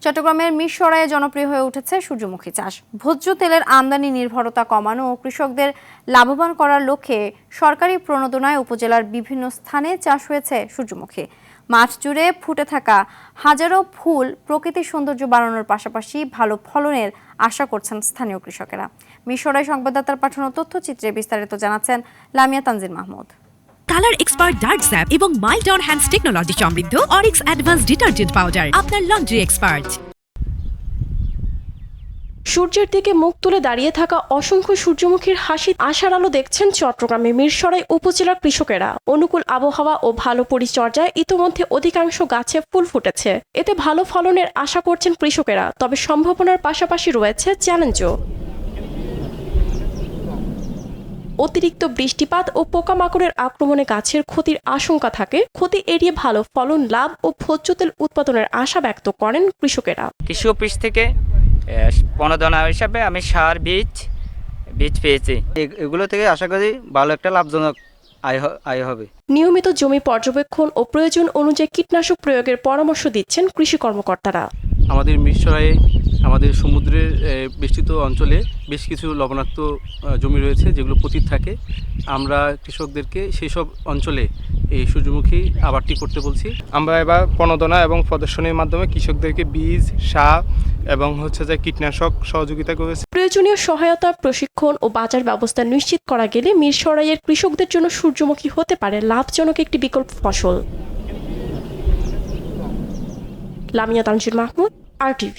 চট্টগ্রামের মিরসরাইয়ে জনপ্রিয় হয়ে উঠেছে সূর্যমুখী চাষ। ভোজ্য তেলের আমদানি নির্ভরতা কমানো ও কৃষকদের লাভবান করার লক্ষ্যে সরকারি প্রণোদনায় উপজেলার বিভিন্ন স্থানে চাষ হয়েছে সূর্যমুখী। মাঠ জুড়ে ফুটে থাকা হাজারো ফুল প্রকৃতির সৌন্দর্য বাড়ানোর পাশাপাশি ভালো ফলনের আশা করছেন স্থানীয় কৃষকেরা। মিরসরাই সংবাদদাতার পাঠানো তথ্যচিত্রে বিস্তারিত জানাচ্ছেন Lamia Tanzil Mahmud. Colour expert dark sap এবং মাইল্ড অন হ্যান্ডস টেকনোলজি সমৃদ্ধ অরিক্স অ্যাডভান্স ডিটারজেন্ট পাউডার আপনার লন্ড্রি এক্সপার্ট। সূর্যের দিকে মুখ তুলে দাঁড়িয়ে থাকা অসংখ্য সূর্যমুখীর হাসি আশার আলো দেখছেন চট্টগ্রামে মিরসরাই উপজেলার কৃষকেরা। অনুকূল আবহাওয়া ও ভালো পরিচর্যায় ইতোমধ্যে অধিকাংশ গাছে ফুল ফুটেছে। এতে ভালো ফলনের আশা করছেন কৃষকেরা, তবে সম্ভাবনার পাশাপাশি রয়েছে চ্যালেঞ্জও। অতিরিক্ত বৃষ্টিপাত ও পোকামাকড়ের আক্রমণে গাছের ক্ষতির আশঙ্কা থাকে। ক্ষতি এড়িয়ে ভালো ফলন, লাভ ও ভোজ্য তেল উৎপাদনের আশা ব্যক্ত করেন কৃষকেরা। কৃষি অফিস থেকে প্রণোদনা হিসাবে আমি সার বীজ পেয়েছি। এগুলো থেকে আশা করি ভালো একটা লাভজনক আয় হবে। নিয়মিত জমি পর্যবেক্ষণ ও প্রয়োজন অনুযায়ী কীটনাশক প্রয়োগের পরামর্শ দিচ্ছেন কৃষি কর্মকর্তারা। আমাদের মিরসরাইয়ে আমাদের সমুদ্রের বেষ্টিত অঞ্চলে বেশ কিছু লবণাক্ত জমি রয়েছে যেগুলো পতিত থাকে। আমরা কৃষকদেরকে সেই সব অঞ্চলে এই সূর্যমুখী আবাদটি করতে বলছি। আমরা এবার প্রণোদনা এবং প্রদর্শনীর মাধ্যমে কৃষকদেরকে বীজ, সার এবং যে কীটনাশক সহযোগিতা করেছে। প্রয়োজনীয় সহায়তা, প্রশিক্ষণ ও বাজার ব্যবস্থা নিশ্চিত করা গেলে মিরসরাইয়ের কৃষকদের জন্য সূর্যমুখী হতে পারে লাভজনক একটি বিকল্প ফসল। লামিয়া তানজিল মাহমুদ, RTV।